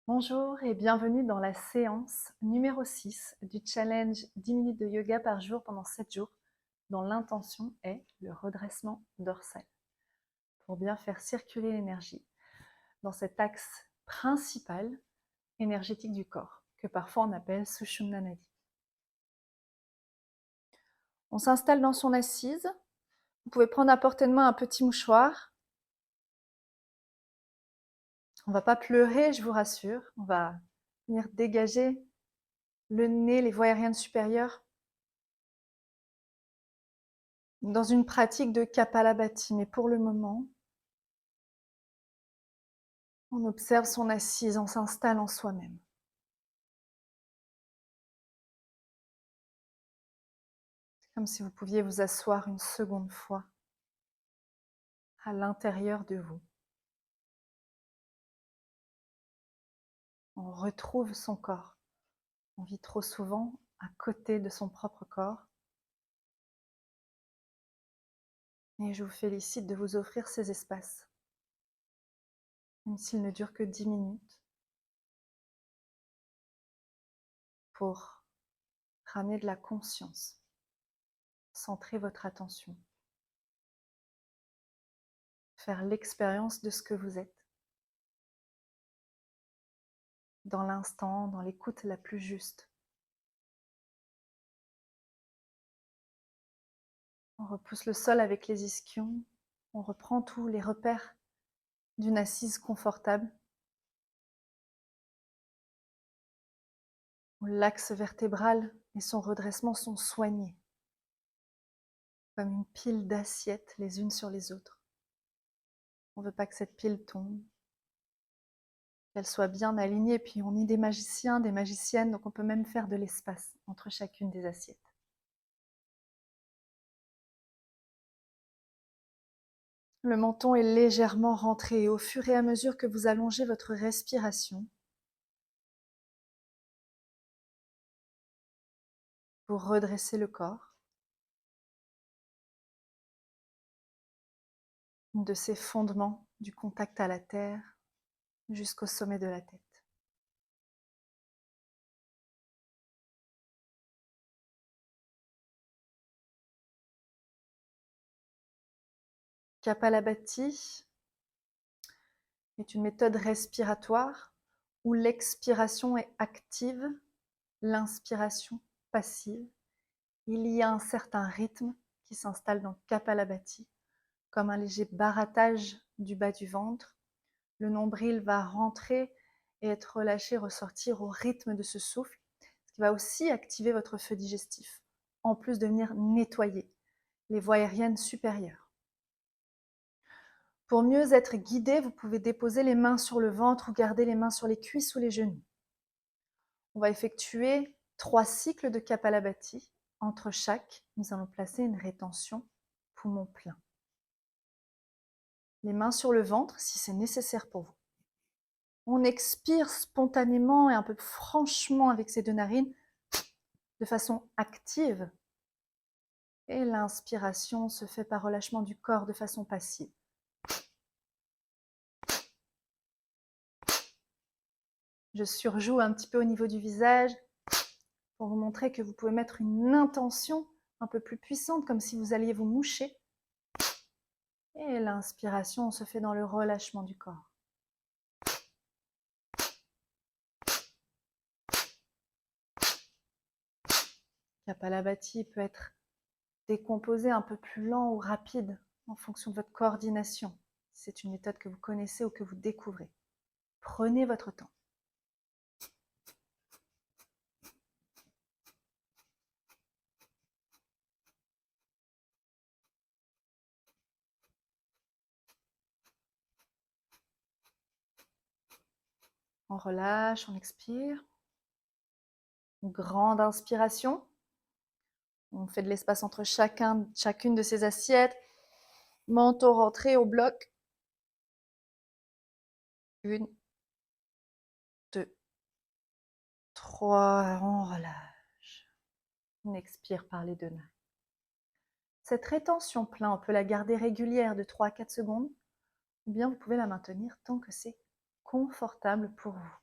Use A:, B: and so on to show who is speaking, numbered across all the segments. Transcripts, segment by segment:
A: Bonjour et bienvenue dans la séance numéro 6 du challenge 10 minutes de yoga par jour pendant 7 jours, dont l'intention est le redressement dorsal, pour bien faire circuler l'énergie dans cet axe principal énergétique du corps, que parfois on appelle Sushumna Nadi. On s'installe dans son assise. Vous pouvez prendre à portée de main un petit mouchoir. On ne va pas pleurer, je vous rassure. On va venir dégager le nez, les voies aériennes supérieures, dans une pratique de Kapalabhati. Mais pour le moment, on observe son assise, on s'installe en soi-même. C'est comme si vous pouviez vous asseoir une seconde fois à l'intérieur de vous. On retrouve son corps. On vit trop souvent à côté de son propre corps. Et je vous félicite de vous offrir ces espaces, même s'ils ne durent que 10 minutes, pour ramener de la conscience, centrer votre attention, faire l'expérience de ce que vous êtes, dans l'instant, dans l'écoute la plus juste. On repousse le sol avec les ischions, on reprend tous les repères d'une assise confortable, où l'axe vertébral et son redressement sont soignés, comme une pile d'assiettes les unes sur les autres. On ne veut pas que cette pile tombe, qu'elle soit bien alignée, puis on est des magiciens, des magiciennes, donc on peut même faire de l'espace entre chacune des assiettes. Le menton est légèrement rentré et au fur et à mesure que vous allongez votre respiration, vous redressez le corps de ses fondements, du contact à la terre jusqu'au sommet de la tête. Kapalabhati est une méthode respiratoire où l'expiration est active, l'inspiration passive. Il y a un certain rythme qui s'installe dans Kapalabhati, comme un léger barattage du bas du ventre. Le nombril va rentrer et être relâché, ressortir au rythme de ce souffle, ce qui va aussi activer votre feu digestif, en plus de venir nettoyer les voies aériennes supérieures. Pour mieux être guidé, vous pouvez déposer les mains sur le ventre ou garder les mains sur les cuisses ou les genoux. On va effectuer 3 cycles de Kapalabhati. Entre chaque, nous allons placer une rétention poumon plein. Les mains sur le ventre si c'est nécessaire pour vous. On expire spontanément et un peu franchement avec ses 2 narines, de façon active. Et l'inspiration se fait par relâchement du corps de façon passive. Je surjoue un petit peu au niveau du visage pour vous montrer que vous pouvez mettre une intention un peu plus puissante, comme si vous alliez vous moucher. Et l'inspiration se fait dans le relâchement du corps. Kapalabhati peut être décomposé un peu plus lent ou rapide en fonction de votre coordination. C'est une méthode que vous connaissez ou que vous découvrez. Prenez votre temps. On relâche, on expire. Une grande inspiration. On fait de l'espace entre chacune de ces assiettes. Menton rentré au bloc. 1, 2, 3. On relâche. On expire par les 2 mains. Cette rétention plein, on peut la garder régulière de 3 à 4 secondes, ou bien vous pouvez la maintenir tant que c'est confortable pour vous.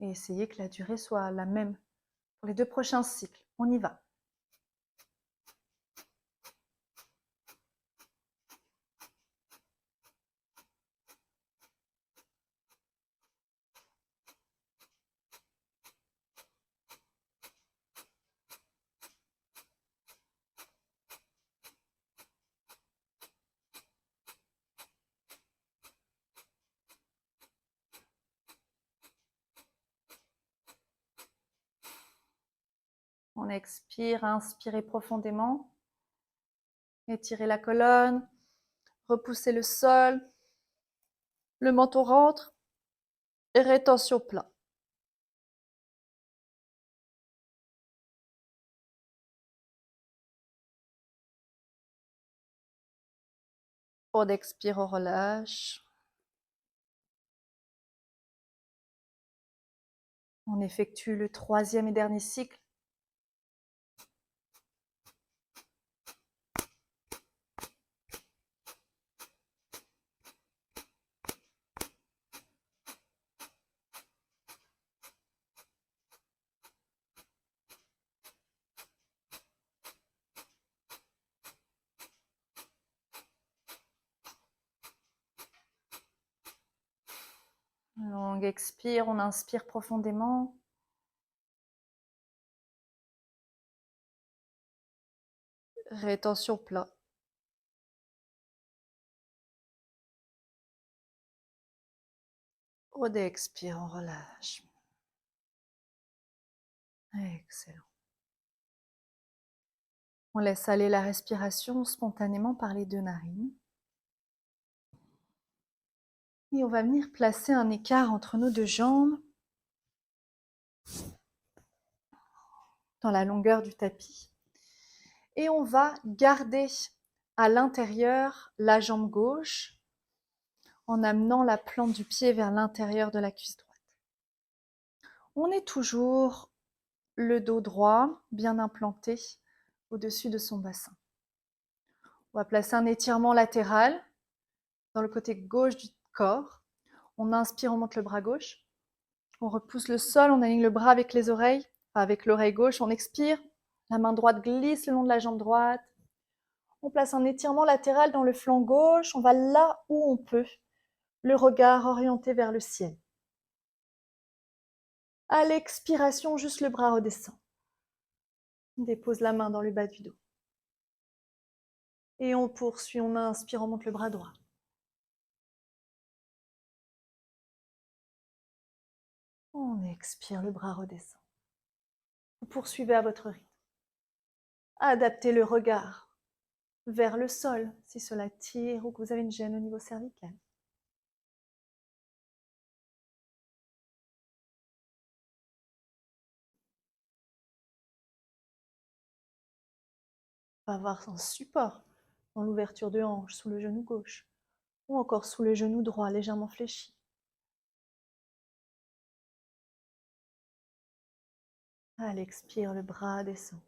A: Et essayez que la durée soit la même pour les 2 prochains cycles. On y va. On expire, inspirez profondément. Étirez la colonne, repoussez le sol, le menton rentre et rétention plat. On expire, on relâche. On effectue le 3e et dernier cycle. Longue expire, on inspire profondément. Rétention plat. On expire, on relâche. Excellent. On laisse aller la respiration spontanément par les 2 narines. Et on va venir placer un écart entre nos 2 jambes dans la longueur du tapis. Et on va garder à l'intérieur la jambe gauche en amenant la plante du pied vers l'intérieur de la cuisse droite. On est toujours le dos droit, bien implanté au-dessus de son bassin. On va placer un étirement latéral dans le côté gauche du corps. On inspire, on monte le bras gauche. On repousse le sol, on aligne le bras avec les oreilles, avec l'oreille gauche. On expire, la main droite glisse le long de la jambe droite. On place un étirement latéral dans le flanc gauche. On va là où on peut, le regard orienté vers le ciel. À l'expiration, juste le bras redescend. On dépose la main dans le bas du dos. Et on poursuit, on inspire, on monte le bras droit. On expire, le bras redescend. Vous poursuivez à votre rythme. Adaptez le regard vers le sol si cela tire ou que vous avez une gêne au niveau cervical. On va avoir un support dans l'ouverture de hanche sous le genou gauche ou encore sous le genou droit légèrement fléchi. À l'expire, le bras descend.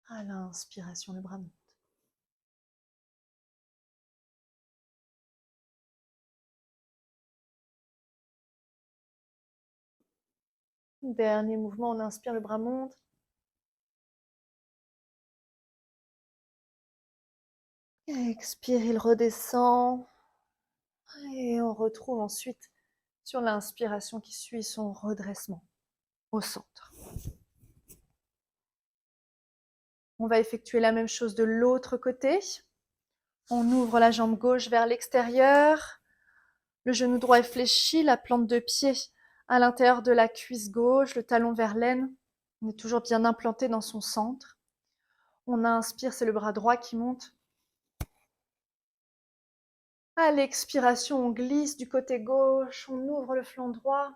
A: À l'inspiration, le bras monte. Dernier mouvement, on inspire, le bras monte. Expire, il redescend. Et on retrouve ensuite, sur l'inspiration qui suit, son redressement au centre. On va effectuer la même chose de l'autre côté. On ouvre la jambe gauche vers l'extérieur. Le genou droit est fléchi, la plante de pied à l'intérieur de la cuisse gauche, le talon vers l'aine. On est toujours bien implanté dans son centre. On inspire, c'est le bras droit qui monte. À l'expiration, on glisse du côté gauche, on ouvre le flanc droit.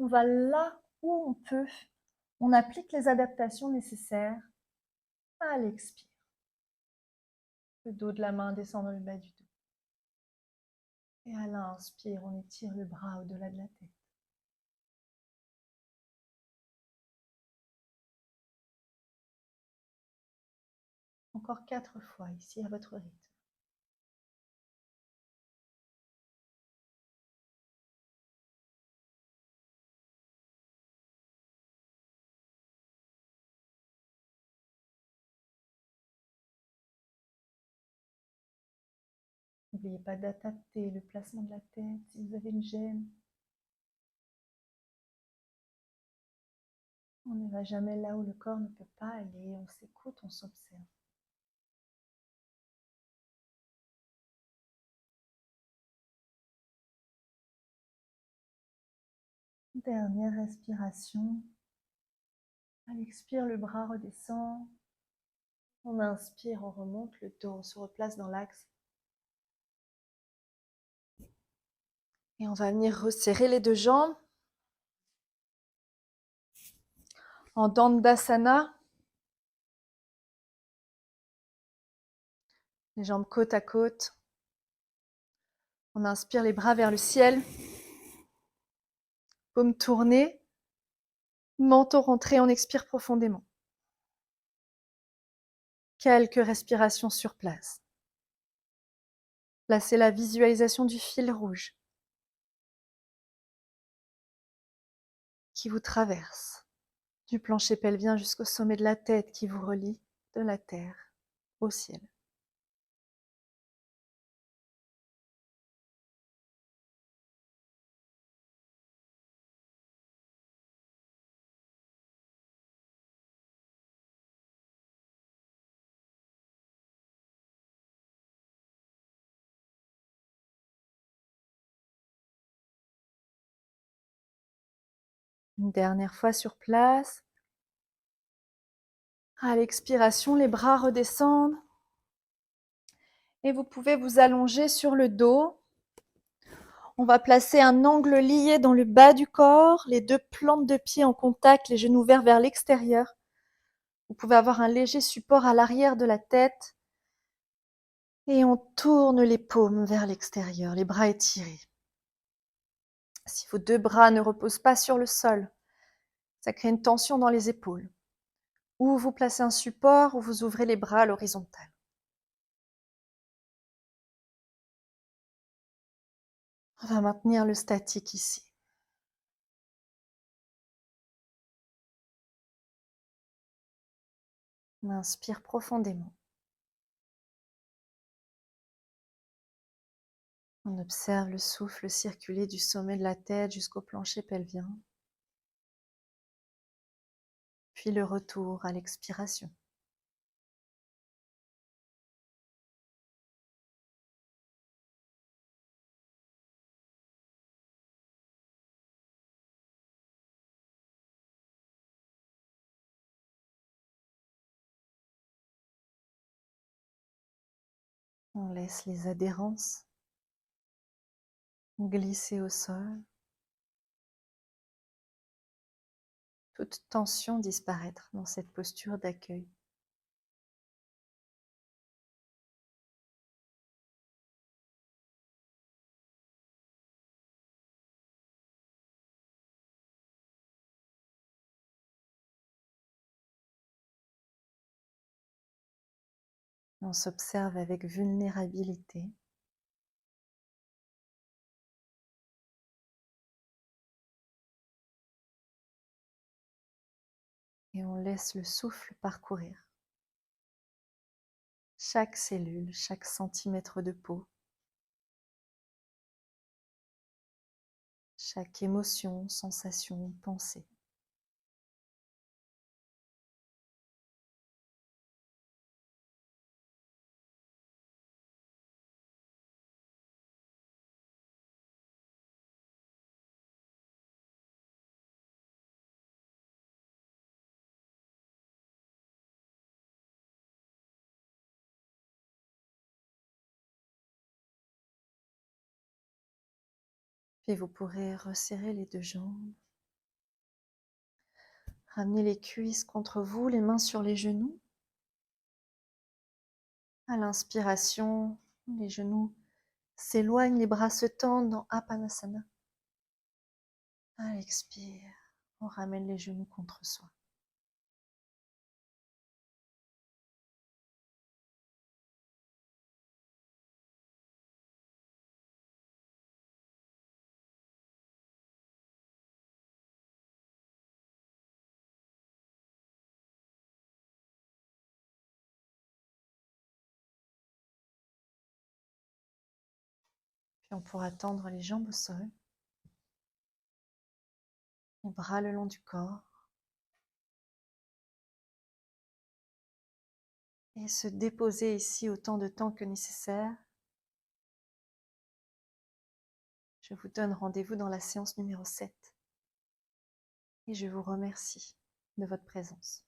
A: On va là où on peut. On applique les adaptations nécessaires. À l'expire. Le dos de la main descend dans le bas du dos. Et à l'inspire, on étire le bras au-delà de la tête. Encore 4 fois ici à votre rythme. N'oubliez pas d'adapter le placement de la tête si vous avez une gêne. On ne va jamais là où le corps ne peut pas aller. On s'écoute, on s'observe. Dernière respiration. À l'expire, le bras redescend. On inspire, on remonte le dos, on se replace dans l'axe. Et on va venir resserrer les deux jambes. En Dandasana. Les jambes côte à côte. On inspire les bras vers le ciel. Paume tournée. Menton rentré, on expire profondément. Quelques respirations sur place. Placez la visualisation du fil rouge qui vous traverse, du plancher pelvien jusqu'au sommet de la tête qui vous relie de la terre au ciel. Une dernière fois sur place. À l'expiration, les bras redescendent. Et vous pouvez vous allonger sur le dos. On va placer un angle lié dans le bas du corps, les deux plantes de pied en contact, les genoux ouverts vers l'extérieur. Vous pouvez avoir un léger support à l'arrière de la tête. Et on tourne les paumes vers l'extérieur, les bras étirés. Si vos deux bras ne reposent pas sur le sol, ça crée une tension dans les épaules. Ou vous placez un support ou vous ouvrez les bras à l'horizontale. On va maintenir le statique ici. On inspire profondément. On observe le souffle circuler du sommet de la tête jusqu'au plancher pelvien. Puis le retour à l'expiration. On laisse les adhérences glisser au sol. Toute tension disparaître dans cette posture d'accueil. On s'observe avec vulnérabilité. Et on laisse le souffle parcourir chaque cellule, chaque centimètre de peau, chaque émotion, sensation, pensée. Puis vous pourrez resserrer les deux jambes. Ramenez les cuisses contre vous, les mains sur les genoux. À l'inspiration, les genoux s'éloignent, les bras se tendent dans Apanasana. À l'expire, on ramène les genoux contre soi. Puis on pourra tendre les jambes au sol, les bras le long du corps. Et se déposer ici autant de temps que nécessaire. Je vous donne rendez-vous dans la séance numéro 7. Et je vous remercie de votre présence.